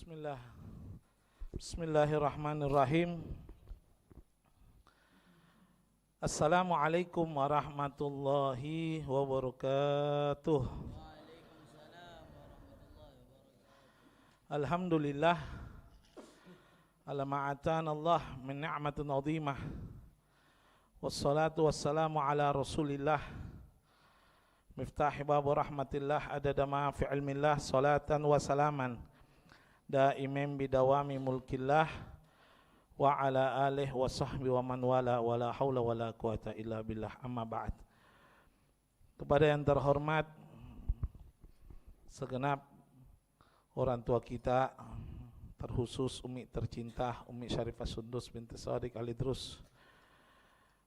Bismillah. Bismillahirrahmanirrahim. Assalamualaikum warahmatullahi wabarakatuh. Alhamdulillah ala ma'atana Allah min ni'matin azimah. Wassalatu wassalamu ala Rasulillah miftahi babu rahmatillah adada ma fi ilmillah salatan wa salaman daimin bidawami mulkillah wa ala alihi wa sahbihi wa man wala haula wala quwata illa billah, amma ba'd. Kepada yang terhormat segenap orang tua kita, terkhusus Umi tercinta Umi Syarifah Sundus binti Shadiq Alidrus,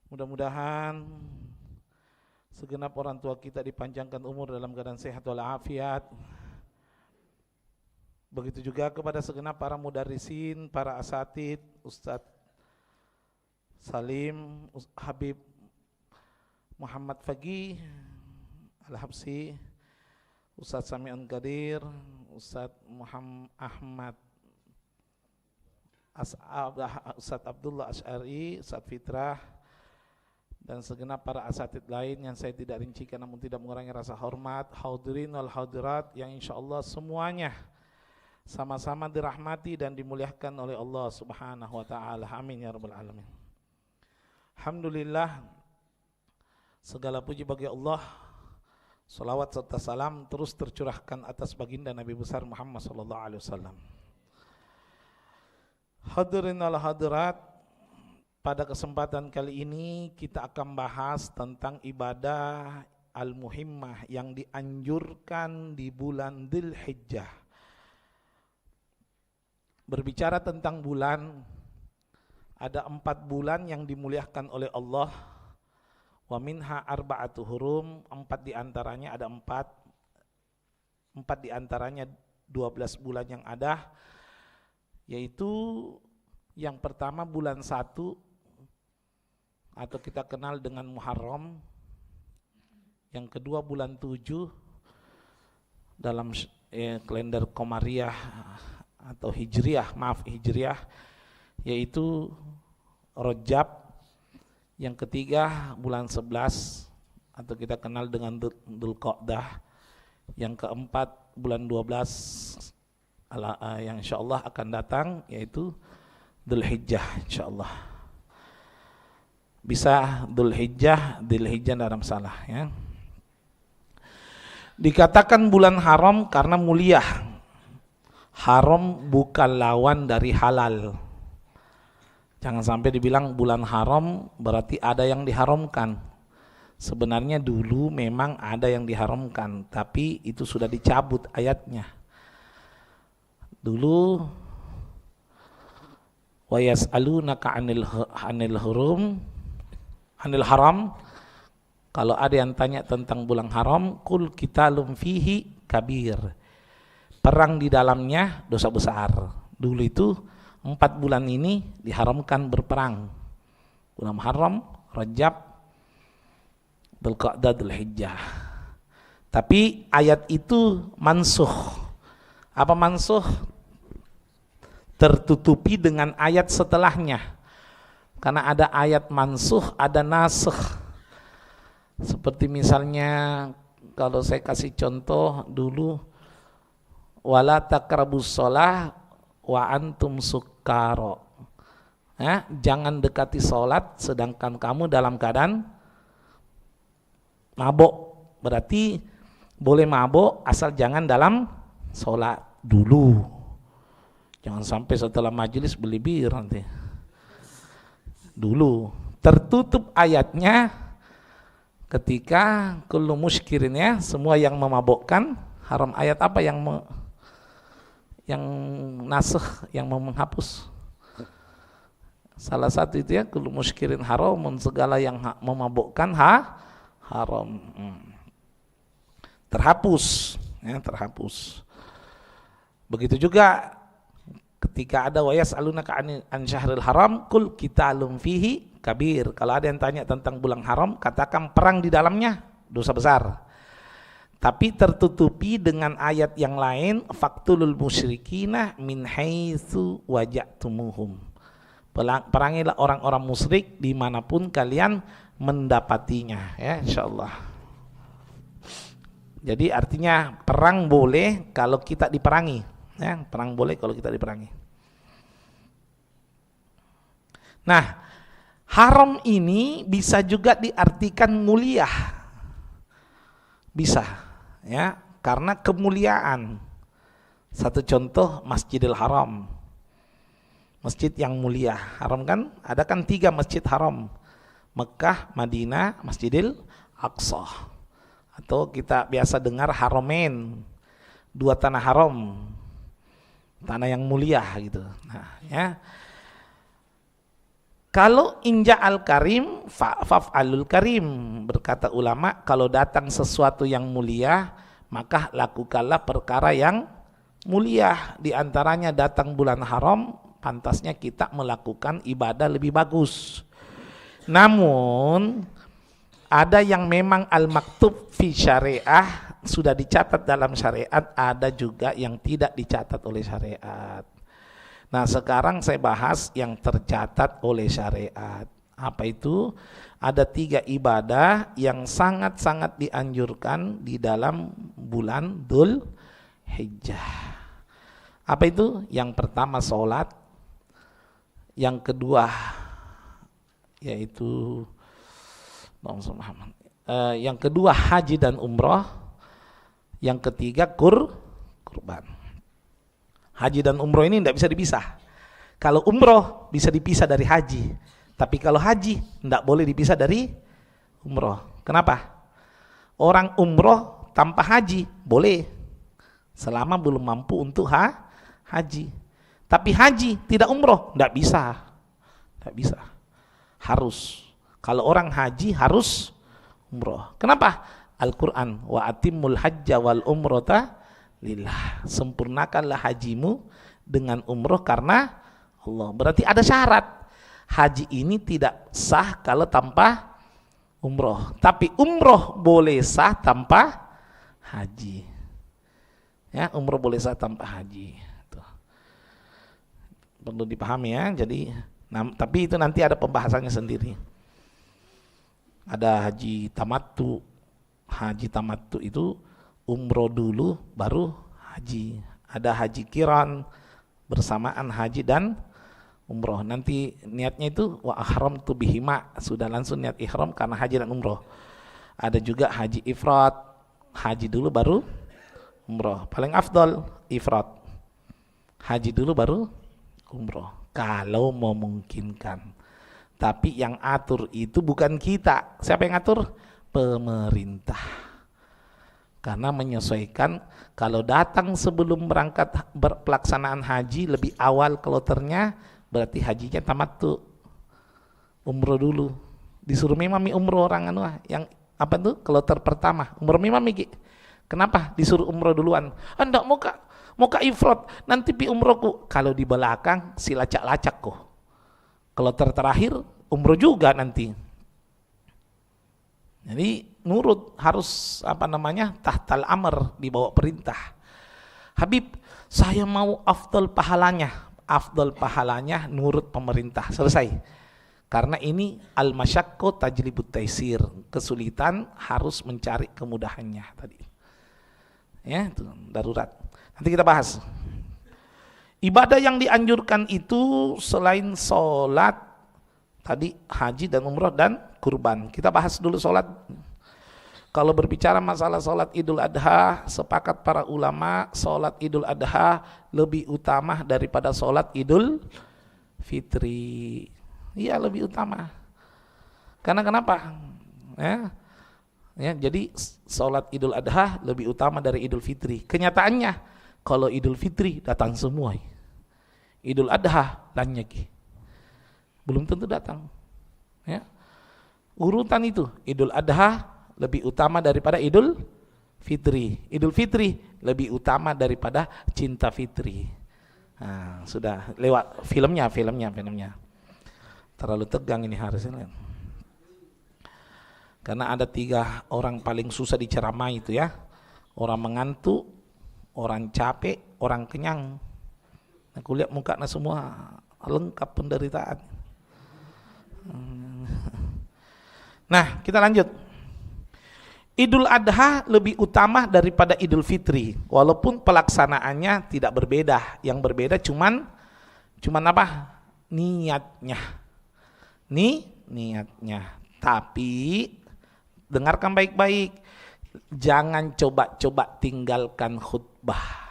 mudah-mudahan segenap orang tua kita dipanjangkan umur dalam keadaan sehat walafiat. Begitu juga kepada segenap para mudarrisin, para asatid, Ustadz Salim, Habib Muhammad Faqih Al-Habsi, Ustadz Sami'un Qadir, Ustadz Muhammad Ahmad, Ustadz Abdullah Asy'ari, Ustadz Fitrah, dan segenap para asatid lain yang saya tidak rincikan namun tidak mengurangi rasa hormat, hadirin wal hadirat yang insyaallah semuanya sama-sama dirahmati dan dimuliakan oleh Allah Subhanahu wa taala. Amin ya rabbal alamin. Alhamdulillah, segala puji bagi Allah. Salawat serta salam terus tercurahkan atas baginda Nabi besar Muhammad sallallahu alaihi wasallam. Hadirin wal hadirat, pada kesempatan kali ini kita akan bahas tentang ibadah al-muhimmah yang dianjurkan di bulan Dzulhijjah. Berbicara tentang bulan, ada 4 bulan yang dimuliakan oleh Allah. Wa minha arba'atu hurum, 4 diantaranya ada 4 diantaranya 12 bulan yang ada, yaitu yang pertama bulan 1 atau kita kenal dengan Muharram, yang kedua bulan 7 dalam kalender Komariah atau Hijriah, yaitu Rajab, yang ketiga bulan 11 atau kita kenal dengan Dzulqa'dah, yang keempat bulan 12 yang insyaallah akan datang yaitu Dzulhijjah insyaallah. Bisa Dzulhijjah tidak ada masalah ya. Dikatakan bulan haram karena mulia. Haram bukan lawan dari halal. Jangan sampai dibilang bulan haram berarti ada yang diharamkan. Sebenarnya dulu memang ada yang diharamkan, tapi itu sudah dicabut ayatnya. Dulu wa yas'alunaka 'anil haram. Kalau ada yang tanya tentang bulan haram, qul qitalun fihi kabir. Perang di dalamnya dosa besar. Dulu itu 4 bulan ini diharamkan berperang. Bulan Muharram, Rajab, Dzulqa'dah, Dzulhijjah. Tapi ayat itu mansukh. Apa mansukh? Tertutupi dengan ayat setelahnya. Karena ada ayat mansukh, ada nasikh. Seperti misalnya kalau saya kasih contoh dulu, wala taqrabus shalah wa antum sukkara. Jangan dekati salat sedangkan kamu dalam keadaan mabuk. Berarti boleh mabuk asal jangan dalam salat dulu. Jangan sampai setelah majelis beli bir nanti. Dulu tertutup ayatnya ketika kullu muskirin, ya, semua yang memabukkan haram. Ayat apa yang nasikh, yang menghapus? Salah satu itu ya, kullu muskirin haramun, segala yang memabukkan haram. Terhapus, ya, terhapus. Begitu juga ketika ada wa yas'alunaka 'an syahril haram qul qitalun fihi kabir. Kalau ada yang tanya tentang bulan haram, katakan perang di dalamnya dosa besar. Tapi tertutupi dengan ayat yang lain, faqtulul musyrikina min haitsu waja'tumuhum. Perangilah orang-orang musyrik dimanapun kalian mendapatinya, ya insyaallah. Jadi artinya perang boleh kalau kita diperangi, ya, perang boleh kalau kita diperangi. Nah, haram ini bisa juga diartikan mulia, bisa, ya, karena kemuliaan. Satu contoh Masjidil Haram, masjid yang mulia. Haram kan, ada kan 3 masjid haram, Mekah, Madinah, Masjidil Aqsa, atau kita biasa dengar Haramain, 2 tanah haram, tanah yang mulia gitu. Nah, ya. Kalau inja al-karim, fa'fa'alul karim. Berkata ulama, kalau datang sesuatu yang mulia, maka lakukanlah perkara yang mulia. Di antaranya datang bulan haram, pantasnya kita melakukan ibadah lebih bagus. Namun, ada yang memang al-maktub fi syariah, sudah dicatat dalam syariat, ada juga yang tidak dicatat oleh syariat. Nah, sekarang saya bahas yang tercatat oleh syariat. Apa itu? Ada 3 ibadah yang sangat-sangat dianjurkan di dalam bulan Dzul Hijjah. Apa itu? Yang pertama sholat, yang kedua yaitu yang kedua haji dan umroh, yang ketiga kurban. Haji dan umroh ini tidak bisa dipisah. Kalau umroh bisa dipisah dari haji, tapi kalau haji tidak boleh dipisah dari umroh. Kenapa? Orang umroh tanpa haji boleh, selama belum mampu untuk haji. Tapi haji tidak umroh, tidak bisa. Tidak bisa. Harus. Kalau orang haji harus umroh. Kenapa? Al-Quran, wa atimmul hajja wal umrota lillah. Sempurnakanlah hajimu dengan umroh karena Allah. Berarti ada syarat. Haji ini tidak sah kalau tanpa umroh. Tapi umroh boleh sah tanpa haji. Ya, umroh boleh sah tanpa haji. Tuh. Perlu dipahami ya. Jadi, tapi itu nanti ada pembahasannya sendiri. Ada haji tamattu. Haji tamattu itu umroh dulu baru haji. Ada haji qiran, bersamaan haji dan umroh. Nanti niatnya itu wa ahramtu bihima, sudah langsung niat ihram karena haji dan umroh. Ada juga haji ifrat, haji dulu baru umroh. Paling afdal ifrat, haji dulu baru umroh kalau memungkinkan. Tapi yang atur itu bukan kita. Siapa yang atur? Pemerintah. Karena menyesuaikan, kalau datang sebelum berangkat pelaksanaan haji lebih awal kloternya, berarti hajinya tamattu, umroh dulu. Disuruh mimami umroh orang yang apa tuh kloter pertama, umroh mimami. Kenapa disuruh umroh duluan? Enggak, mau ke ifrat, nanti pi umrohku. Kalau di belakang si lacak-lacak kok. Kloter terakhir umroh juga nanti. Jadi nurut, harus tahtal amr, dibawa perintah. Habib, saya mau afdal pahalanya nurut pemerintah, selesai. Karena ini al-masyaqqah tajlibut taisir, kesulitan harus mencari kemudahannya tadi. Ya, itu darurat. Nanti kita bahas. Ibadah yang dianjurkan itu selain sholat tadi, haji dan umroh dan kurban. Kita bahas dulu sholat. Kalau berbicara masalah sholat Idul Adha, sepakat para ulama sholat Idul Adha lebih utama daripada sholat Idul Fitri. Iya, lebih utama. Karena kenapa? Ya, jadi sholat Idul Adha lebih utama dari Idul Fitri. Kenyataannya kalau Idul Fitri datang semua, Idul Adha lanyaki, belum tentu datang. Ya. Urutan itu, Idul Adha lebih utama daripada Idul Fitri. Idul Fitri lebih utama daripada cinta fitri. Nah, sudah lewat filmnya. Terlalu tegang ini harusnya. Karena ada 3 orang paling susah diceramai itu ya. orang mengantuk, orang capek, orang kenyang. Aku lihat mukanya semua lengkap penderitaan. Nah, kita lanjut. Idul Adha lebih utama daripada Idul Fitri, walaupun pelaksanaannya tidak berbeda. Yang berbeda cuman apa? Niatnya. Niatnya. Tapi dengarkan baik-baik. Jangan coba-coba tinggalkan khutbah.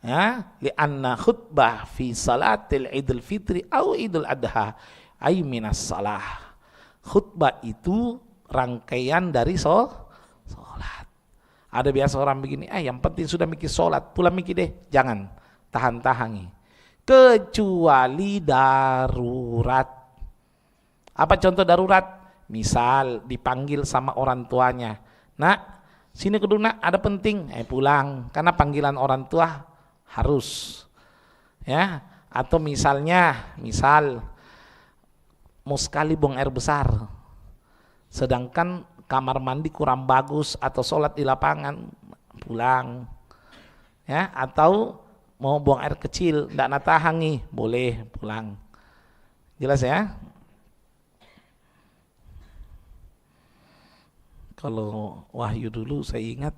Ya, li'anna khutbah fi salatil Idul Fitri au Idul Adha ay minas salah. Khutbah itu rangkaian dari sholat. Ada biasa orang begini, yang penting sudah mikir sholat, pulang mikir deh. Jangan, tahan-tahani. Kecuali darurat. Apa contoh darurat? Misal dipanggil sama orang tuanya, nak, sini kudu nak, ada penting, pulang. Karena panggilan orang tua harus. Ya, atau misal mau sekali buang air besar, sedangkan kamar mandi kurang bagus atau sholat di lapangan, pulang. Ya, atau mau buang air kecil, tidak natahangi, boleh pulang. Jelas ya? Kalau Wahyu dulu saya ingat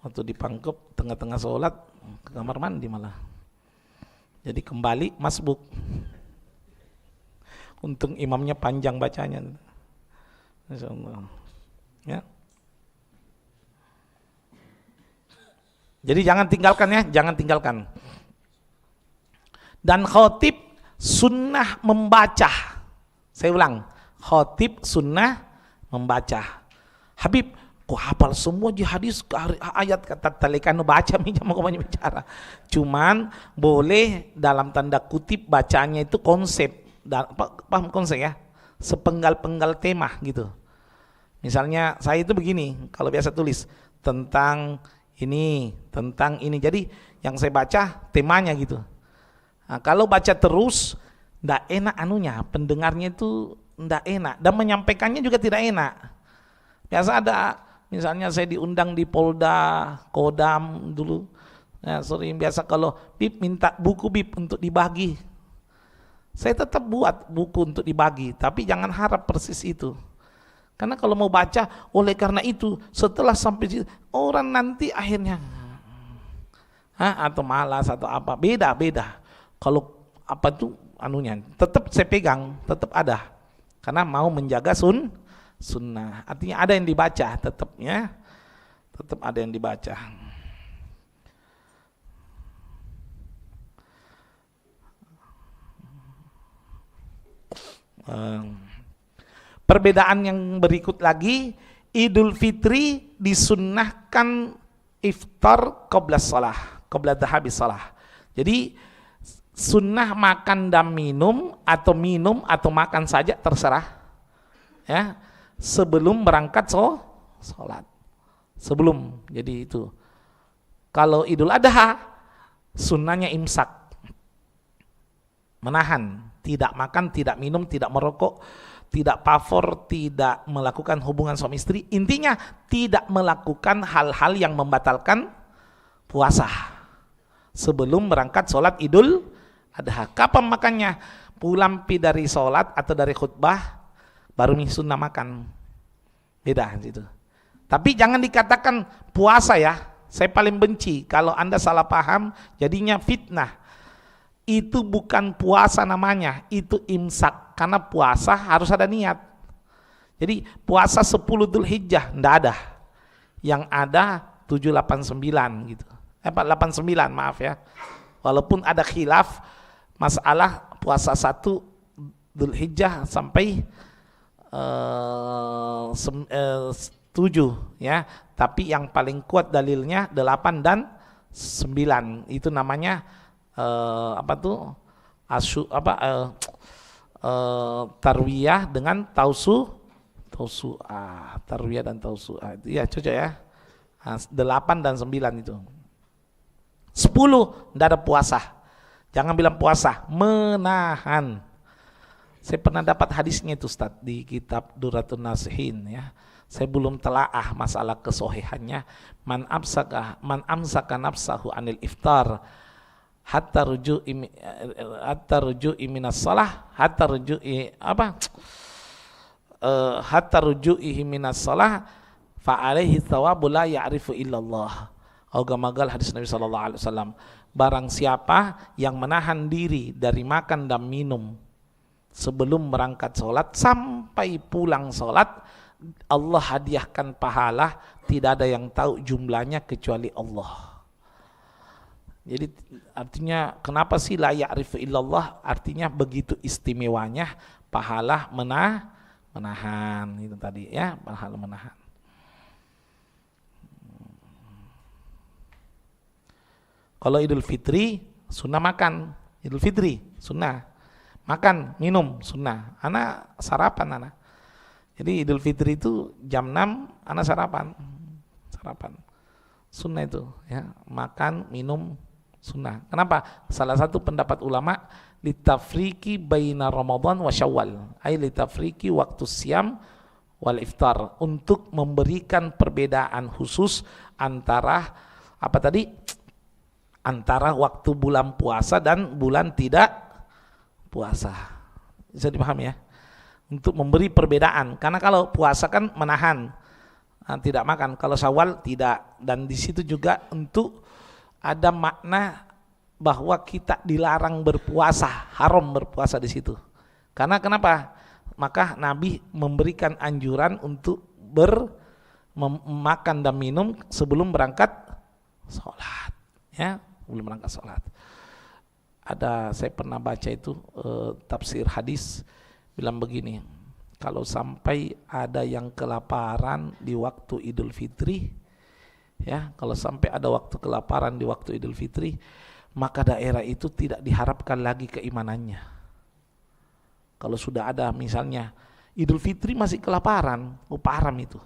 waktu dipangkep tengah-tengah sholat ke kamar mandi malah. Jadi kembali masbuk. Untung imamnya panjang bacanya. Insyaallah. Ya. Jadi jangan tinggalkan ya, jangan tinggalkan. Dan khotib sunnah membaca. Saya ulang, khotib sunnah membaca. Habib, kok hafal semua di hadis ayat, kata talikan baca minjam mau bicara. Cuman boleh dalam tanda kutip bacanya itu konsep. Paham konsep ya? Sepenggal-penggal tema gitu. Misalnya saya itu begini, kalau biasa tulis tentang ini. Jadi yang saya baca temanya gitu. Nah, kalau baca terus ndak enak anunya, pendengarnya itu ndak enak dan menyampaikannya juga tidak enak. Biasa ada, misalnya saya diundang di Polda, Kodam dulu. Nah, sering biasa kalau Bib minta buku Bib untuk dibagi. Saya tetap buat buku untuk dibagi, tapi jangan harap persis itu. Karena kalau mau baca, oleh karena itu setelah sampai situ, orang nanti akhirnya atau malas atau apa, beda. Kalau apa tuh anunya, tetap saya pegang, tetap ada. Karena mau menjaga sunnah. Artinya ada yang dibaca tetapnya, tetap ada yang dibaca. Perbedaan yang berikut lagi, Idul Fitri disunnahkan iftar qabla shalah, qabla dhahabi shalah. Jadi sunnah makan dan minum atau makan saja terserah. Ya, sebelum berangkat sholat. Sebelum. Jadi itu. Kalau Idul Adha sunnahnya imsak. Menahan, tidak makan, tidak minum, tidak merokok, tidak pavor, tidak melakukan hubungan suami istri. Intinya tidak melakukan hal-hal yang membatalkan puasa sebelum berangkat sholat Idul Adha. Kapan makannya? Pulang dari sholat atau dari khutbah baru sunnah makan. Beda gitu. Tapi jangan dikatakan puasa ya. Saya paling benci kalau Anda salah paham, jadinya fitnah. Itu bukan puasa namanya, itu imsak. Karena puasa harus ada niat. Jadi puasa 10 Dzulhijjah enggak ada. Yang ada 789 gitu. 89 maaf ya. Walaupun ada khilaf masalah puasa 1 Dzulhijjah sampai 7 ya. Tapi yang paling kuat dalilnya 8 dan 9. Itu namanya tarwiyah dengan tausu'ah. Tarwiyah dan tausu'ah itu ya cocok ya. 8 dan 9 itu. 10 tidak ada puasa. Jangan bilang puasa, menahan. Saya pernah dapat hadisnya itu Ustaz di kitab Duratun Nasihin ya. Saya belum telaah masalah kesohihannya. Man amsaka nafsahu anil iftar hatta ruju'i minas shalah hatta ruju'ihi minas shalah fa alaihi thawabu la ya'rifu illallah. Magal hadis Nabi sallallahu alaihi wasallam. Barang siapa yang menahan diri dari makan dan minum sebelum berangkat sholat sampai pulang sholat, Allah hadiahkan pahala, tidak ada yang tahu jumlahnya kecuali Allah. Jadi artinya kenapa sih la ya'rifu illallah? Artinya begitu istimewanya pahala menahan itu tadi ya, pahala menahan. Kalau Idul Fitri sunnah makan, Idul Fitri sunnah makan, minum sunnah. Anak sarapan anak. Jadi Idul Fitri itu jam 6 anak sarapan. Sunnah itu ya, makan, minum sunnah. Kenapa? Salah satu pendapat ulama litafriki baina Ramadan wa Syawal. Ai litafriki waktu siam wal iftar, untuk memberikan perbedaan khusus antara apa tadi? Antara waktu bulan puasa dan bulan tidak puasa. Bisa dipahami ya? Untuk memberi perbedaan. Karena kalau puasa kan menahan, tidak makan. Kalau Syawal tidak. Dan di situ juga untuk ada makna bahwa kita dilarang berpuasa, haram berpuasa di situ. Karena kenapa? Maka Nabi memberikan anjuran untuk makan dan minum sebelum berangkat sholat. Ya, belum berangkat sholat. Saya pernah baca itu tafsir hadis bilang begini, kalau sampai ada yang kelaparan di waktu Idul Fitri, ya, kalau sampai ada waktu kelaparan di waktu Idul Fitri, maka daerah itu tidak diharapkan lagi keimanannya. Kalau sudah ada misalnya Idul Fitri masih kelaparan, parah itu,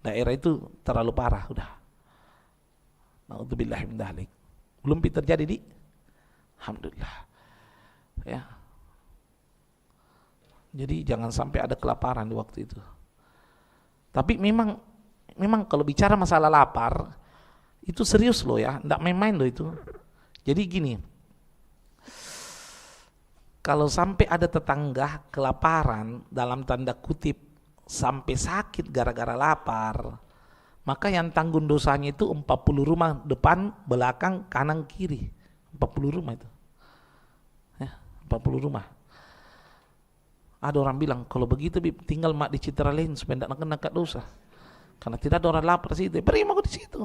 daerah itu terlalu parah, udah. Na'udzubillah min dzalik. Belum terjadi di alhamdulillah ya. Jadi jangan sampai ada kelaparan di waktu itu. Tapi memang kalau bicara masalah lapar itu serius loh ya, enggak main-main loh itu. Jadi gini, kalau sampai ada tetangga kelaparan dalam tanda kutip sampai sakit gara-gara lapar, maka yang tanggung dosanya itu 40 rumah depan, belakang, kanan, kiri. 40 rumah itu. Ya, 40 rumah. Ada orang bilang, kalau begitu tinggal mak di Citralin supaya tidak kena dosa. Karena tidak ada orang lapar di situ. Beri mak di situ.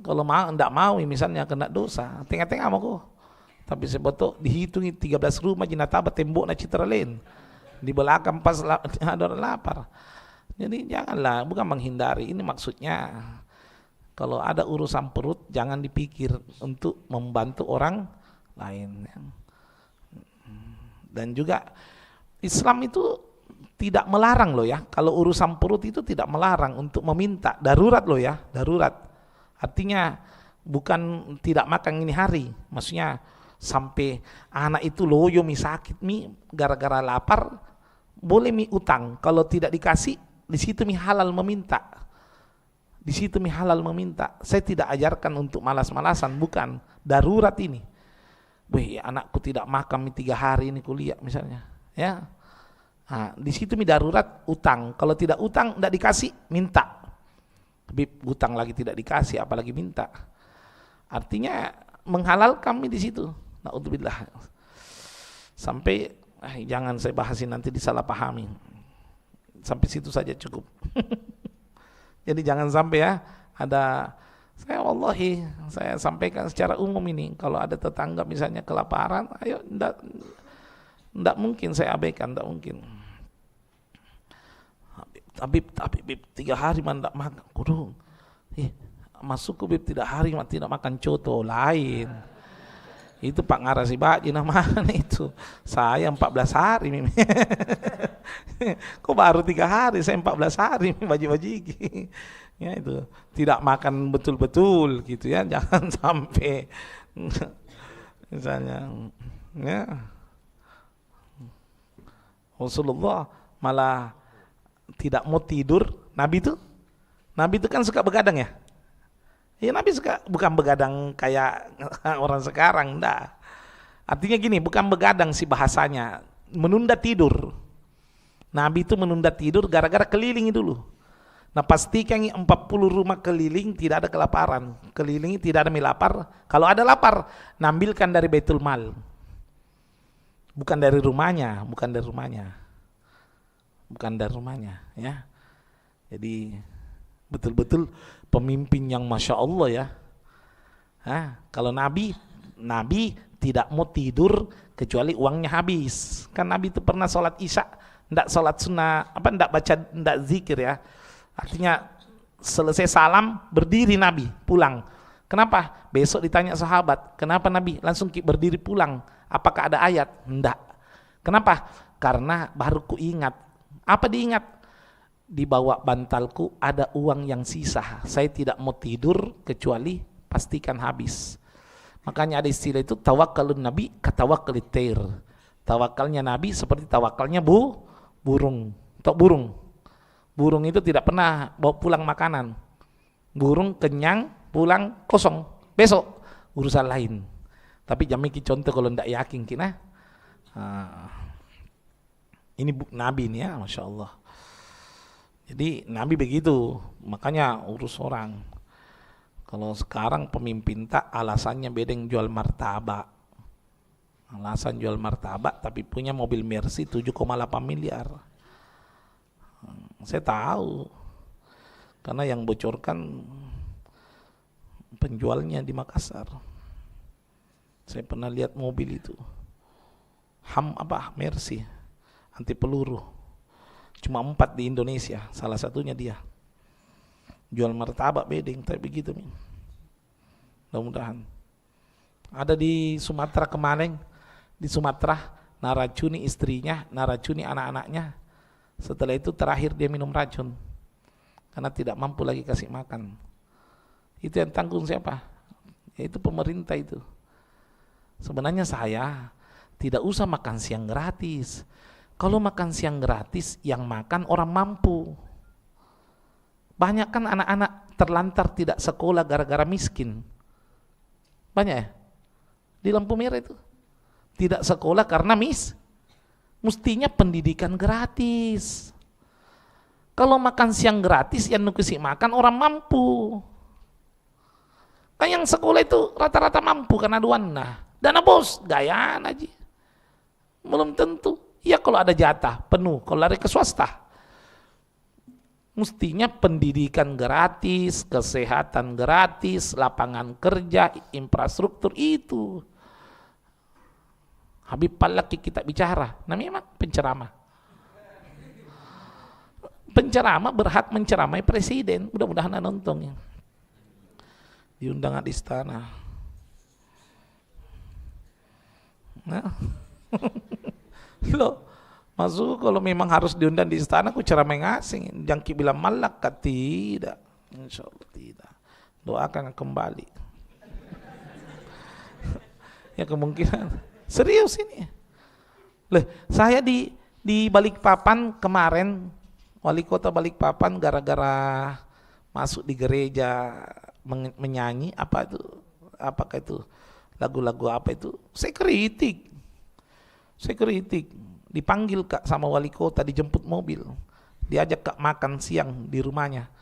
Kalau tidak mau misalnya kena dosa, tengah-tengah mau kok. Tapi sebetulnya dihitungi 13 rumah jenata tembok na Citralin. Di belakang pas ada orang lapar. Jadi janganlah, bukan menghindari. Ini maksudnya kalau ada urusan perut jangan dipikir untuk membantu orang lain. Dan juga Islam itu tidak melarang loh ya. Kalau urusan perut itu tidak melarang untuk meminta. Darurat loh ya, darurat. Artinya bukan tidak makan ini hari. Maksudnya sampai anak itu loyo mi sakit mi gara-gara lapar, boleh mi utang. Kalau tidak dikasih, di situ mi halal meminta. Di situ mi halal meminta. Saya tidak ajarkan untuk malas-malasan, bukan. Darurat ini. Wih, anakku tidak makan mi 3 hari ini kuliah misalnya. Ya, nah, di situ mi darurat utang. Kalau tidak utang, tidak dikasih, minta. Tapi utang lagi tidak dikasih, apalagi minta. Artinya menghalalkan mi di situ. Na'udzubillah. Sampai jangan saya bahasin nanti disalahpahami. Sampai situ saja cukup. Jadi jangan sampai ya ada, saya sampaikan secara umum ini, kalau ada tetangga misalnya kelaparan, ayo enggak mungkin saya abaikan, enggak mungkin. Tapi 3 hari man enggak makan, kudu. Masuk ke tidak hari man tidak makan coto lain. Itu Pak Ngarasi Baji namanya itu. Saya 14 hari mimi. Kok baru 3 hari, saya 14 hari baji-baji. Ya itu, tidak makan betul-betul gitu ya, jangan sampai misalnya ya. Rasulullah malah tidak mau tidur. Nabi itu kan suka begadang ya. Ya Nabi suka, bukan begadang kayak orang sekarang, enggak. Artinya gini, bukan begadang sih bahasanya, menunda tidur. Nabi itu menunda tidur gara-gara keliling dulu. Nah pastikan 40 rumah keliling tidak ada kelaparan. Keliling tidak ada mie lapar. Kalau ada lapar, nambilkan dari Baitul Mal. Bukan dari rumahnya ya. Jadi betul-betul pemimpin yang Masya Allah ya. Kalau Nabi tidak mau tidur kecuali uangnya habis. Kan Nabi itu pernah sholat isya, enggak sholat sunnah, enggak baca, enggak zikir ya. Artinya selesai salam berdiri Nabi pulang. Kenapa? Besok ditanya sahabat, kenapa Nabi langsung berdiri pulang? Apakah ada ayat? Enggak. Kenapa? Karena baru ku ingat. Apa diingat? Di bawah bantalku ada uang yang sisa. Saya tidak mau tidur kecuali pastikan habis. Makanya ada istilah itu tawakkalun Nabi katawakkalit tair. Tawakalnya Nabi seperti tawakalnya burung. Tok burung. Burung itu tidak pernah bawa pulang makanan. Burung kenyang, pulang kosong. Besok urusan lain. Tapi jamiki contoh kalau tidak yakin kina. Ini Nabi ini ya, Masya Allah. Jadi Nabi begitu, makanya urus orang. Kalau sekarang pemimpin tak alasannya bedeng jual martabak. Alasan jual martabak tapi punya mobil Mercy 7,8 miliar. Saya tahu. Karena yang bocorkan penjualnya di Makassar. Saya pernah lihat mobil itu. Mercy anti peluru. Cuma 4 di Indonesia, salah satunya dia. Jual martabak bedeng, tapi begitu. Mudah-mudahan. Ada di Sumatera kemarin, di Sumatera naracuni istrinya, naracuni anak-anaknya. Setelah itu terakhir dia minum racun karena tidak mampu lagi kasih makan. Itu yang tanggung siapa? Yaitu pemerintah itu. Sebenarnya saya tidak usah makan siang gratis. Kalau makan siang gratis, yang makan orang mampu. Banyak kan anak-anak terlantar tidak sekolah gara-gara miskin. Banyak ya? Di lampu merah itu. Tidak sekolah karena mestinya pendidikan gratis. Kalau makan siang gratis, yang nukusi makan orang mampu. Kan yang sekolah itu rata-rata mampu karena dana. Dana bos, gayaan aja. Belum tentu. Ya kalau ada jatah penuh, kalau lari ke swasta. Mestinya pendidikan gratis, kesehatan gratis, lapangan kerja, infrastruktur itu. Habib Palaki kita bicara, namanya penceramah. Penceramah berhak menceramai presiden, mudah-mudahan nonton ya. Di undangan istana. Nah. Loh, masuk kalau memang harus diundang di istana, aku ceramah ngasing. Jangki bilang malak, tidak. Insya Allah tidak. Doakan kembali. Ya kemungkinan. Serius ini. Loh, saya di Balikpapan kemarin, wali kota Balikpapan gara-gara masuk di gereja menyanyi apakah itu lagu-lagu apa itu, saya kritik, dipanggil Kak sama wali kota, dijemput mobil, diajak Kak makan siang di rumahnya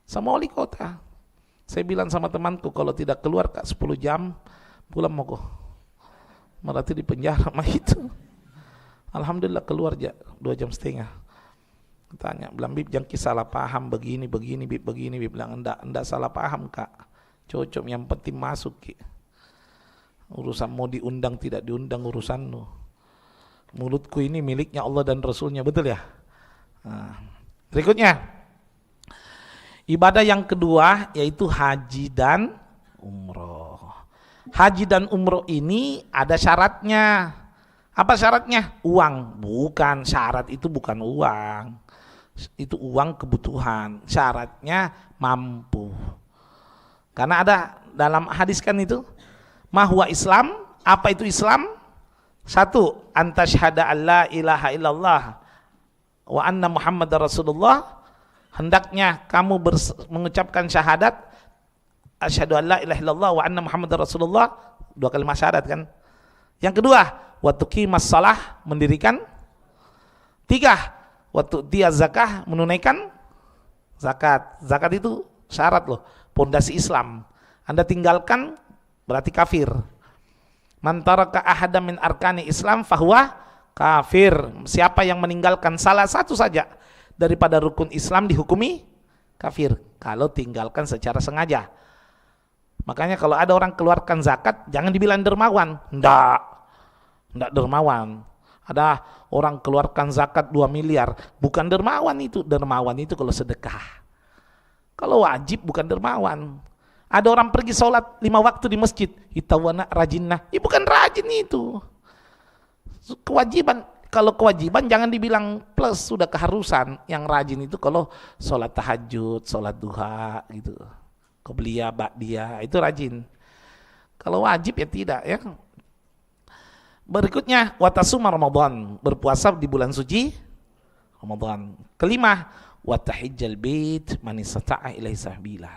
sama wali kota. Saya bilang sama temanku, kalau tidak keluar Kak 10 jam pulang mogok, berarti di penjara mah itu. Alhamdulillah keluar 2,5 jam. Tanya, bilang Bib jangki salah paham begini Bib, begini Bib. Bilang enggak salah paham Kak, cocok, yang penting masuk Ki. Urusan mau diundang tidak diundang urusanmu. Mulutku ini miliknya Allah dan Rasulnya, betul ya? Nah, berikutnya ibadah yang kedua yaitu haji dan umroh. Haji dan umroh ini ada syaratnya. Apa syaratnya? Uang. Bukan, syarat itu bukan uang. Itu uang kebutuhan. Syaratnya mampu. Karena ada dalam hadis kan itu, mahwa Islam, apa itu Islam? 1, antasyhada alla ilaha illallah wa anna Muhammadar Rasulullah, hendaknya kamu mengucapkan syahadat asyhadu an la ilaha illallah wa anna Muhammadar Rasulullah, 2 kalimat syahadat kan. Yang kedua, wa tuqimas shalah, mendirikan. 3, wa tu'tiyaz zakah, menunaikan zakat. Zakat itu syarat loh, pondasi Islam. Anda tinggalkan berarti kafir. Man taraka ahadam min arkani Islam fahuwa kafir. Siapa yang meninggalkan salah satu saja daripada rukun Islam dihukumi kafir kalau tinggalkan secara sengaja. Makanya kalau ada orang keluarkan zakat, jangan dibilang dermawan. Enggak dermawan. Ada orang keluarkan zakat 2 miliar, bukan dermawan itu. Dermawan itu kalau sedekah. Kalau wajib bukan dermawan. Ada orang pergi sholat 5 waktu di masjid, itawana rajinna, bukan rajin itu. Kewajiban, kalau kewajiban jangan dibilang plus, sudah keharusan. Yang rajin itu kalau sholat tahajud, sholat duha gitu, qobliyah, ba'diyah, itu rajin. Kalau wajib ya tidak ya. Berikutnya watasuma Ramadan, berpuasa di bulan suci Ramadan. Kelima, watahijjal bait man istata'a ilaihi sabila,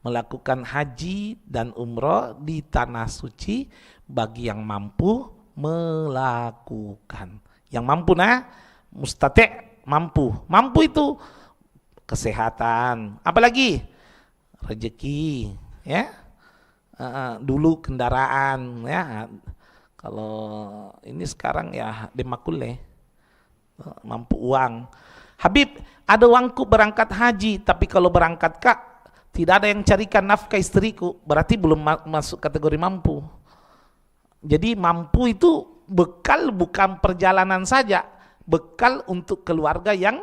melakukan haji dan umrah di tanah suci bagi yang mampu melakukan. Yang mampu mustati', mampu itu kesehatan, apalagi rezeki ya. Dulu kendaraan ya. Kalau ini sekarang ya demakule, mampu uang. Habib, ada uangku berangkat haji, tapi kalau berangkat Kak tidak ada yang carikan nafkah istriku, berarti belum masuk kategori mampu. Jadi mampu itu bekal, bukan perjalanan saja, bekal untuk keluarga yang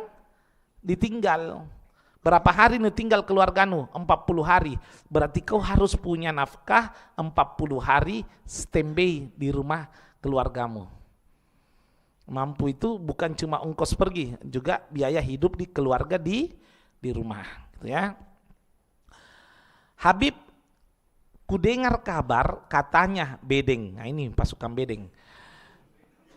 ditinggal. Berapa hari nih tinggal keluargamu? 40 hari. Berarti kau harus punya nafkah 40 hari standby di rumah keluargamu. Mampu itu bukan cuma ongkos pergi, juga biaya hidup di keluarga di rumah, gitu ya. Habib, ku dengar kabar katanya Bedeng. Nah ini pasukan Bedeng.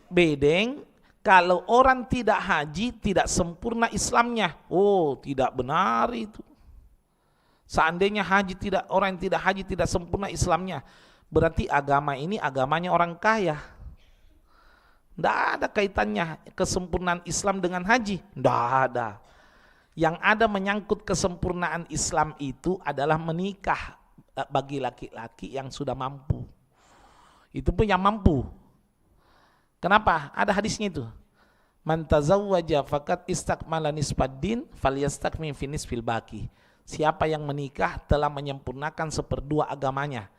Bedeng, kalau orang tidak haji tidak sempurna Islamnya. Oh, tidak benar itu. Seandainya orang yang tidak haji tidak sempurna Islamnya, berarti agama ini agamanya orang kaya. Tidak ada kaitannya kesempurnaan Islam dengan haji. Tidak ada. Yang ada menyangkut kesempurnaan Islam itu adalah menikah bagi laki-laki yang sudah mampu. Itu pun yang mampu. Kenapa? Ada hadisnya itu. Man tazawwaja faqad istakmala nisfaddin falyastakmil fi nisfil baqi. Siapa yang menikah telah menyempurnakan 1/2 agamanya,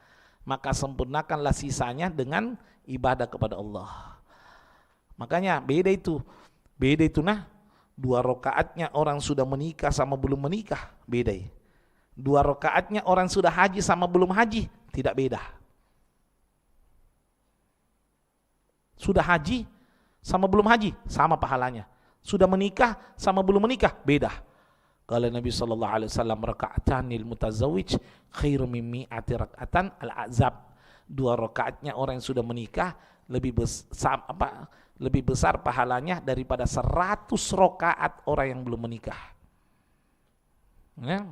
maka sempurnakanlah sisanya dengan ibadah kepada Allah. Makanya beda itu 2 rakaatnya orang sudah menikah sama belum menikah, beda. 2 rakaatnya orang sudah haji sama belum haji, tidak beda. Sudah haji sama belum haji, sama pahalanya. Sudah menikah sama belum menikah, beda. Kalau Nabi SAW, raka'atanil mutazawwij khairu min mi'ati raka'atan al-azab. 2 rakaatnya orang yang sudah menikah lebih besar pahalanya daripada 100 rakaat orang yang belum menikah. Ya.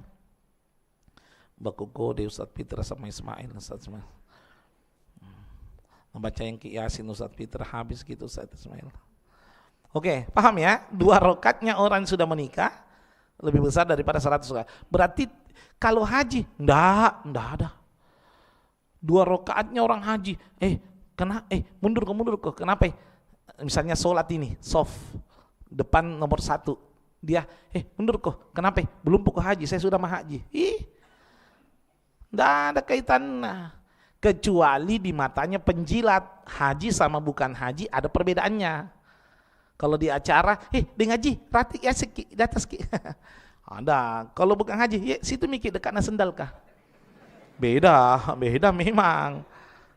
Bakugo de Ustaz Fitra sama Ismail, Ustaz Ismail. Membaca yang Ki Yasin Ustaz Fitra habis gitu Ustaz Ismail. Oke, paham ya? 2 rakaatnya orang yang sudah menikah lebih besar daripada 100 rakaat. Berarti kalau haji enggak ada. 2 rakaatnya orang haji. Mundur kok. Kenapa? Misalnya sholat ini, soft depan nomor 1, dia mundur kok. Kenapa? Belum pukul haji, saya sudah mah haji. Enggak ada kaitan. Kecuali di matanya penjilat. Haji sama bukan haji ada perbedaannya. Kalau di acara, dia ngaji, ratik ya seki, di atas ki. Ada. Kalau bukan haji, situ mikir dekat sendal kah? Beda memang.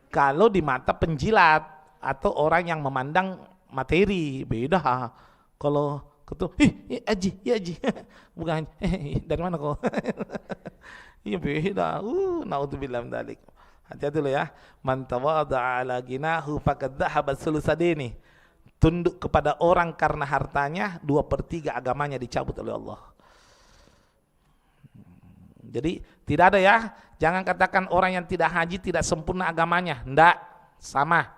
Kalau di mata penjilat atau orang yang memandang materi, beda. Kalau ketua, haji, bukan dari mana kok? Iya beda. Naudzubillah min dzalik. Hati-hati dulu ya. Man tawadha'a ala ginahu faqad dhahaba sulusadini. tunduk kepada orang karena hartanya, 2/3 agamanya dicabut oleh Allah. Jadi tidak ada ya, jangan katakan orang yang tidak haji tidak sempurna agamanya. Enggak, sama,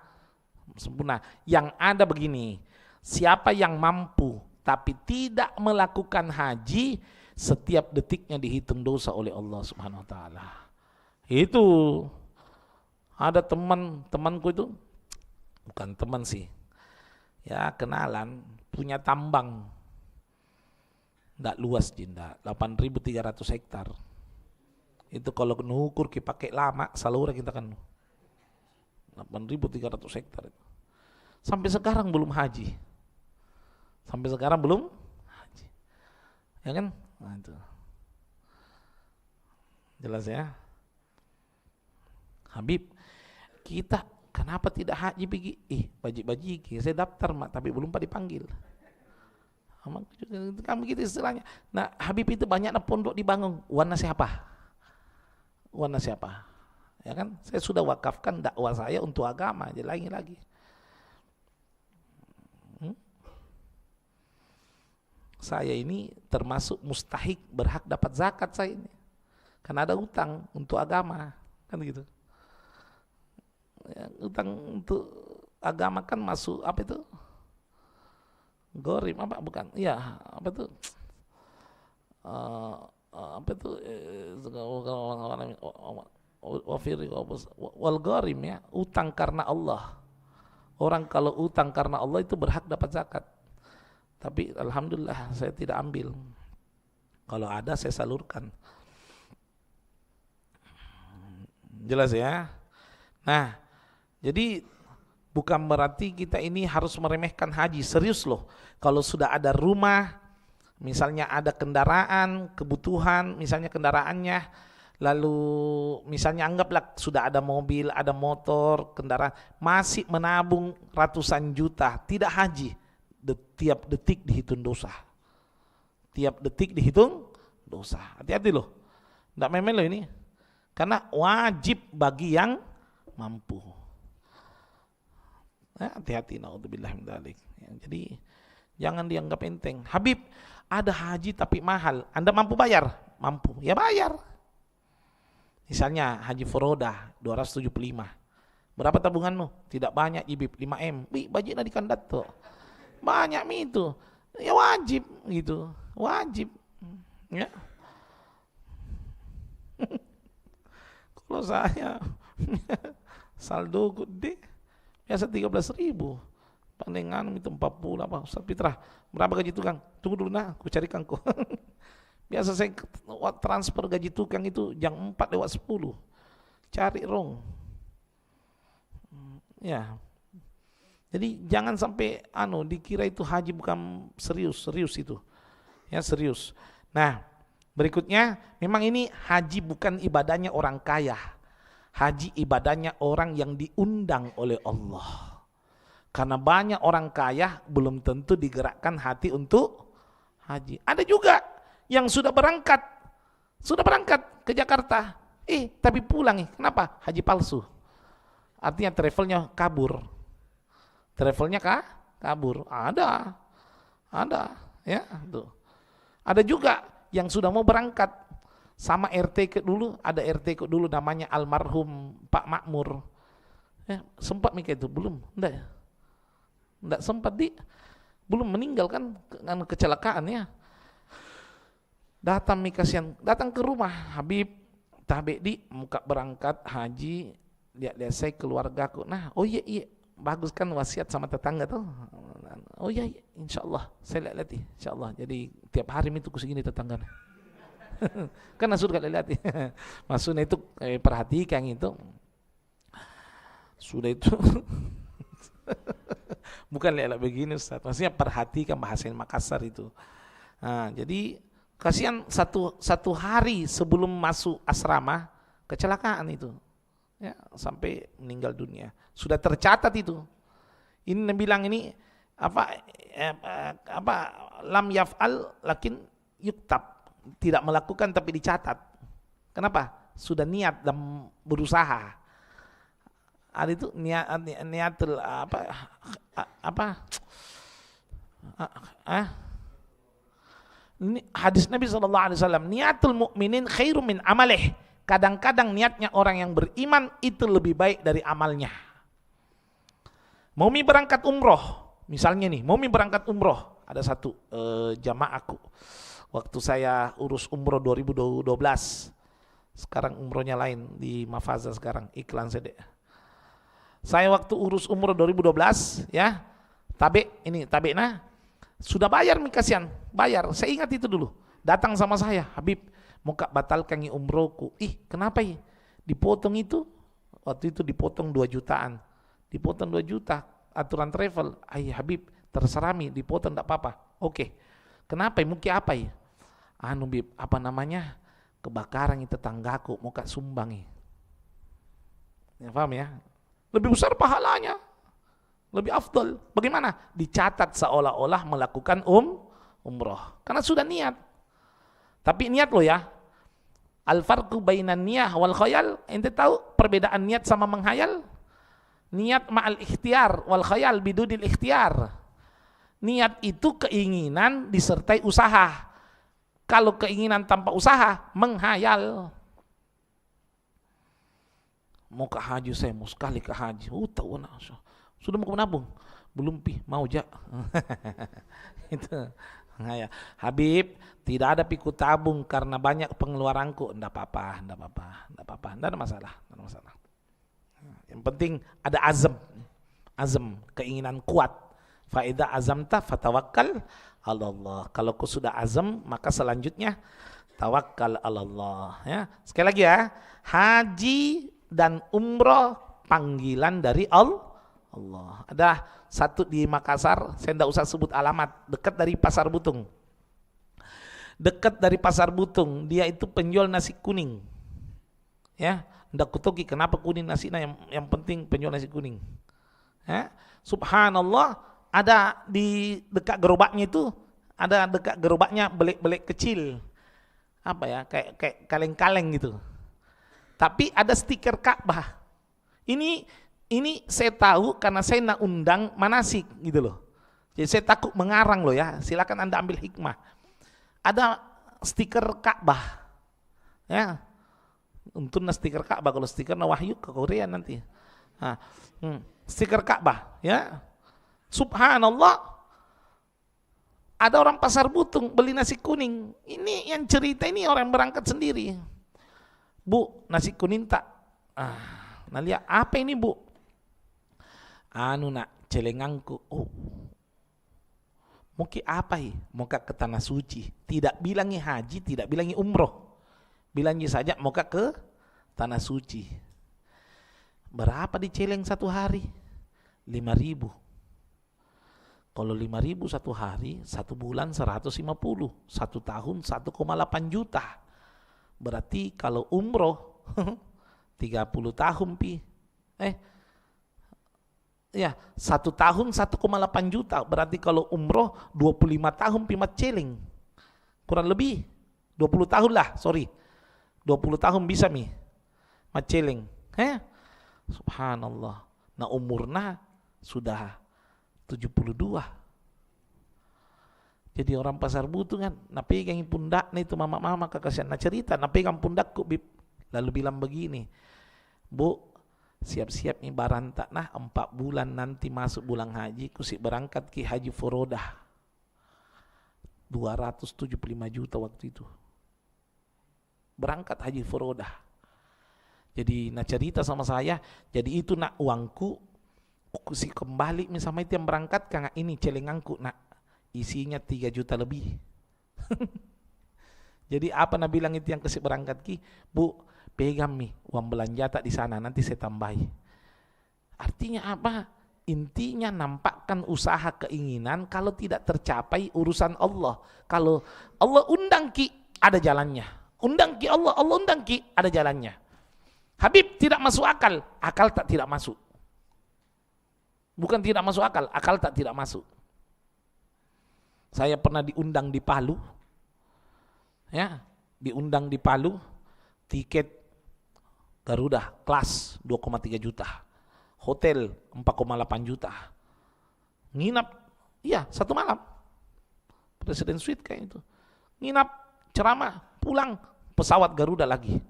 sempurna. Yang ada begini, siapa yang mampu tapi tidak melakukan haji, setiap detiknya dihitung dosa oleh Allah Subhanahu wa taala. Itu ada temanku itu, bukan teman sih, ya kenalan, punya tambang ndak luas jinda, 8.300 hektar. Itu kalau nukur kita pakai lama, salura kita kan 8.300 hektar itu. Sampai sekarang belum haji. Sampai sekarang belum haji. Ya kan? Nah, itu. Jelas ya? Habib, kita kenapa tidak haji pergi? Baji-baji, saya daftar mak, tapi belum dipanggil. Kan begitu istilahnya. Nah, Habib itu banyak pondok dibangun. Warna siapa? Warna siapa? Ya kan? Saya sudah wakafkan dakwah saya untuk agama, jadi lagi. Saya ini termasuk mustahik berhak dapat zakat saya ini. Karena ada utang untuk agama, kan gitu. Ya, utang untuk agama kan masuk apa itu? Gorim apa bukan? Iya, apa itu? Wal gorim ya, utang karena Allah. Orang kalau utang karena Allah itu berhak dapat zakat. Tapi alhamdulillah saya tidak ambil. Kalau ada saya salurkan. Jelas ya? Nah, jadi bukan berarti kita ini harus meremehkan haji. Serius loh. Kalau sudah ada rumah, misalnya ada kendaraan, kebutuhan, misalnya kendaraannya, lalu misalnya anggaplah sudah ada mobil, ada motor, kendaraan, masih menabung ratusan juta, tidak haji, tiap detik dihitung dosa. Tiap detik dihitung dosa. Hati-hati loh, tidak main-main loh ini, karena wajib bagi yang mampu. Hati-hati, naudzubillah min dzalik. Jadi jangan dianggap enteng. Habib, ada haji tapi mahal. Anda mampu bayar? Mampu, ya bayar. Misalnya haji Furoda 275. Berapa tabunganmu? Tidak banyak, Ibib, 5M. Bajikna di kandat tuh. Banyak itu. Ya wajib gitu. Wajib. Ya. Kalau saya saldo gede biasa 13.000. Pandengan itu 40 apa? Ustaz Fitrah, berapa gaji tukang? Tunggu dulu nah, aku carikan kok. Biasa saya transfer gaji tukang itu jam 4:10. Cari rong. Ya. Jadi jangan sampai dikira itu haji bukan serius itu. Ya, serius. Nah, berikutnya memang ini haji bukan ibadahnya orang kaya. Haji ibadahnya orang yang diundang oleh Allah. Karena banyak orang kaya belum tentu digerakkan hati untuk haji. Ada juga yang sudah berangkat ke Jakarta, tapi pulang kenapa? Haji palsu. Artinya travelnya kabur. Kabur. Ada, ya tuh. Ada juga yang sudah mau berangkat sama RT dulu, ada RT dulu namanya almarhum Pak Makmur. Ya, sempat mikir itu belum? Enggak sempat belum meninggal kan kecelakaan ya. Datang ke rumah Habib Tahbedi muka berangkat haji, lihat saya keluargaku. Nah, iya bagus kan wasiat sama tetangga tuh. Oh iya insyaallah saya lihat insyaallah. Jadi tiap hari itu segini tetangga. Kan sudah lihat. Maksudnya itu perhatikan itu. Sudah itu bukan lihat begini Ustaz. Maksudnya perhatikan bahasa Makassar itu. Nah, jadi kasihan satu hari sebelum masuk asrama kecelakaan itu. Ya, sampai meninggal dunia. Sudah tercatat itu. Ini bilang ini apa lam yaf'al lakin yuktab, tidak melakukan tapi dicatat. Kenapa? Sudah niat dan berusaha. Ada itu niatul Ini hadis Nabi SAW, niatul mukminin khairum min amalih. Kadang-kadang niatnya orang yang beriman itu lebih baik dari amalnya. Mau berangkat umroh, misalnya nih, mau berangkat umroh. Ada satu jamaahku, waktu saya urus umroh 2012, sekarang umrohnya lain di Mafaza sekarang, iklan sedek. Saya waktu urus umroh 2012, ya, tabe sudah bayar nih kasihan, bayar. Saya ingat itu dulu. Datang sama saya, Habib, mau batalkan umrohku. Kenapa ya? Dipotong itu, waktu itu dipotong 2 jutaan. Dipotong 2 juta, aturan travel. Habib, terserah mi, dipotong enggak apa-apa. Oke. Kenapa ya? Mungkin apa ya? Bib, apa namanya? Kebakaran itu tetanggaku, mau sumbang ya. Ya, paham ya? Lebih besar pahalanya. Lebih afdal. Bagaimana? Dicatat seolah-olah melakukan umroh. Karena sudah niat. Tapi niat lo ya. Al-farqu bainan niyah wal khayal. Ente tahu perbedaan niat sama menghayal? Niat ma'al ikhtiar wal khayal bidudil ikhtiar. Niat itu keinginan disertai usaha. Kalau keinginan tanpa usaha, menghayal. Mau ke haji, saya mau sekali ke haji. Tahu nak. Sudah mau menabung? Belum mau jak. Itu. Ya. Habib, tidak ada piku tabung karena banyak pengeluaranku. Enggak apa-apa. Enggak ada masalah. Yang penting ada azam, keinginan kuat. Fa idza azamta fatawakkal 'ala Allah. Kalau kau sudah azam, maka selanjutnya tawakkal 'ala Allah, ya. Sekali lagi ya, haji dan umroh panggilan dari Allah. Ada satu di Makassar, saya tidak usah sebut alamat, dekat dari Pasar Butung. Dia itu penjual nasi kuning. Ya, ndak kutoki kenapa kuning nasinya, yang penting penjual nasi kuning. Ya, subhanallah, ada di dekat gerobaknya itu, ada dekat gerobaknya belek-belek kecil. Apa ya, kayak kaleng-kaleng gitu. Tapi ada stiker Ka'bah. Ini saya tahu karena saya nak undang manasik gitu loh. Jadi saya takut mengarang loh ya. Silakan Anda ambil hikmah. Ada stiker Ka'bah. Ya. Untuk stiker Ka'bah, kalau stiker wahyu ke Korea nanti. Stiker Ka'bah, ya. Subhanallah. Ada orang Pasar Butung beli nasi kuning. Ini yang cerita ini orang berangkat sendiri. Bu, nasi kuning tak. Nah lihat apa ini bu? Nak celengangku. Mungkin apa ya? Muka ke tanah suci. Tidak bilangi haji, tidak bilangi umroh. Bilangi saja muka ke tanah suci. Berapa diceleng satu hari? 5.000. Kalau 5.000 satu hari, 1 bulan 150. 1 tahun 1,8 juta. Berarti kalau umroh 30 tahun ya, 1 tahun 1,8 juta. Berarti kalau umroh 25 tahun mat celing. Kurang lebih 20 tahun lah, 20 tahun bisa mat celing. Subhanallah. Nah umurna sudah 72. Jadi orang Pasar Butung kan, na pegang pundak itu mama kekasihan na cerita, na pegang pundakku bib. Lalu bilang begini, Bu, siap-siap nih barantak 4 bulan nanti masuk bulan haji, kusik berangkat ke haji Furodah. 275 juta waktu itu. Berangkat haji Furodah. Jadi nak cerita sama saya, jadi itu nak uangku kusik kembali misalnya itu yang berangkat karena ini celengangku nak isinya 3 juta lebih. Jadi apa nak bilang itu yang kusik berangkat ki, Bu, pegang uang belanja tak di sana, nanti saya tambahi. Artinya apa? Intinya nampakkan usaha keinginan, kalau tidak tercapai urusan Allah. Kalau Allah undang ki, ada jalannya. Undang ki Allah undang ki, ada jalannya. Habib tidak masuk akal tak tidak masuk. Bukan tidak masuk akal tak tidak masuk. Saya pernah diundang di Palu. Ya, diundang di Palu, tiket Garuda kelas 2,3 juta. hotel 4,8 juta. Nginap, iya 1 malam. Presiden Suite kayak itu. Nginap, ceramah, pulang, pesawat Garuda lagi.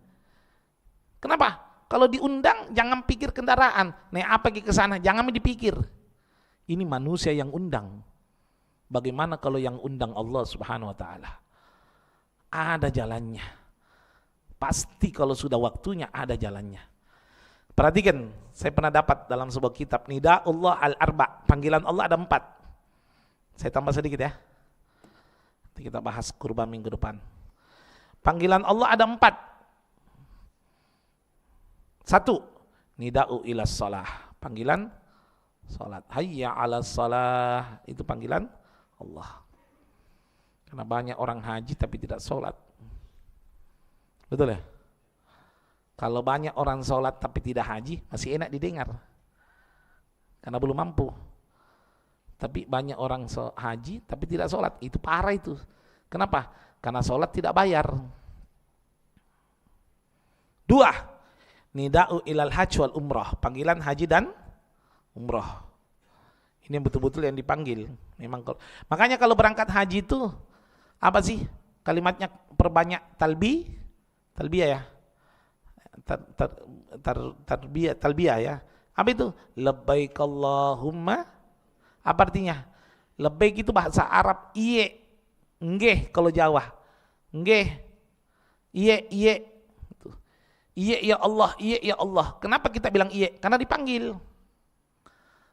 Kenapa? Kalau diundang jangan pikir kendaraan. Nih apa ke sana? Jangan dipikir. Ini manusia yang undang. Bagaimana kalau yang undang Allah Subhanahu wa taala? Ada jalannya. Pasti kalau sudah waktunya ada jalannya. Perhatikan, saya pernah dapat dalam sebuah kitab Nida'ullah al-Arba. Panggilan Allah ada 4. Saya tambah sedikit ya. Nanti kita bahas kurban minggu depan. Panggilan Allah ada 4. 1. Nida'u ilas shalah. Panggilan salat. Hayya 'alas shalah. Itu panggilan Allah. Karena banyak orang haji tapi tidak salat. Betul ya? Kalau banyak orang salat tapi tidak haji, masih enak didengar. Karena belum mampu. Tapi banyak orang haji tapi tidak salat, itu parah itu. Kenapa? Karena salat tidak bayar. 2. Nida'u ilal hajj wal umrah. Panggilan haji dan umrah. Ini yang betul-betul yang dipanggil. Makanya kalau berangkat haji itu apa sih? Kalimatnya perbanyak talbiyah ya. Talbiyah ya. Apa itu? Labbaik Allahumma. Apa artinya? Labbaik itu bahasa Arab iye. Nggih kalau Jawa. Nggih. Iye. Iye ya Allah, iye ya Allah. Kenapa kita bilang iye? Karena dipanggil.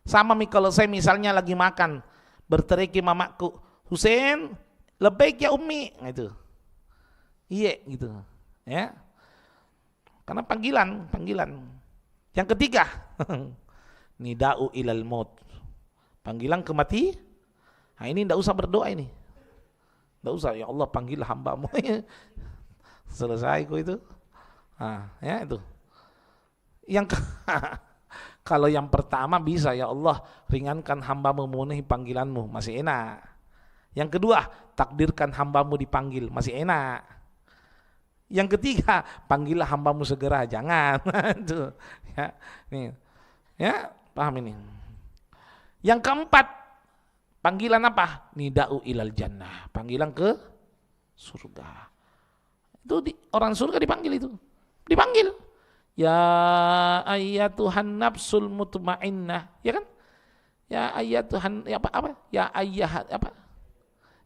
Sama kalau saya misalnya lagi makan, berteriak mamaku, Husein, labbaik ya ummi. Nah, itu. Iye gitu. Ya. Karena panggilan. Yang ketiga, nida'u ilal maut. Panggilan kemati. Nah, ini enggak usah berdoa ini. Enggak usah, ya Allah panggil hamba-Mu. Selesai kok itu. Nah, ya itu. Kalau yang pertama bisa, ya Allah ringankan hamba-Mu memenuhi panggilan-Mu, masih enak. Yang kedua, takdirkan hamba-Mu dipanggil, masih enak. Yang ketiga, panggillah hamba-Mu segera, jangan. Tuh, ya, nih, ya, paham ini. Yang keempat, panggilan apa? Nida'u ilal jannah, panggilan ke surga. Itu orang surga dipanggil itu, dipanggil. Ya ayyatuhan nafsul mutmainnah, ya kan? Ya ayyatuhan, ya apa?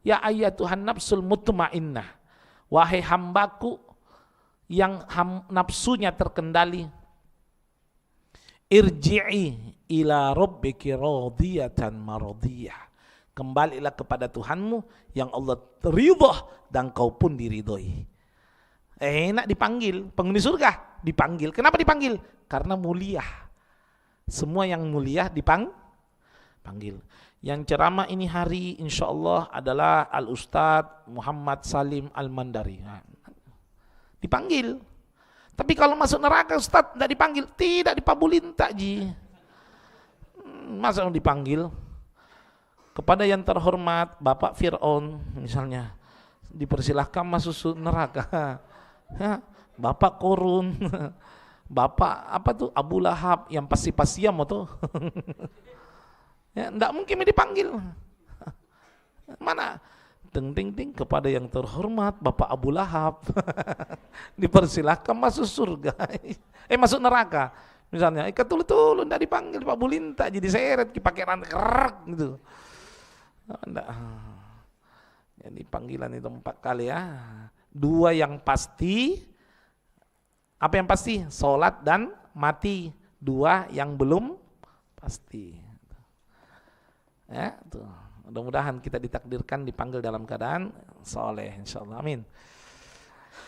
Ya ayyatuhan nafsul mutmainnah. Wahai hambaku yang nafsunya terkendali, irji'i ila rabbiki radiyatan maradiyah. Kembalilah kepada Tuhanmu yang Allah ridha dan kau pun diridhoi. Enak dipanggil, penghuni surga dipanggil. Kenapa dipanggil? Karena mulia. Semua yang mulia dipanggil. Yang ceramah ini hari insyaallah adalah Al-Ustadz Muhammad Salim Al-Mandari. Dipanggil. Tapi kalau masuk neraka Ustadz tidak dipanggil, tidak dipabulin takji. Masa dipanggil? Kepada yang terhormat Bapak Fir'aun misalnya, dipersilahkan masuk neraka. Ya, Bapak Korun, Bapak apa tuh Abu Lahab yang pasti-pastiam tuh. Ya, enggak mungkin dipanggil. Mana? Ting kepada yang terhormat Bapak Abu Lahab. Dipersilahkan masuk surga. Masuk neraka. Misalnya, ketul-tul enggak dipanggil Pak Bulinta jadi seret pakai rantai kerak gitu. Enggak. Jadi panggilan itu 4 kali ya. 2 yang pasti. Apa yang pasti? Salat dan mati. 2 yang belum pasti. Ya, tuh. Mudah-mudahan kita ditakdirkan dipanggil dalam keadaan soleh, insyaallah. Amin.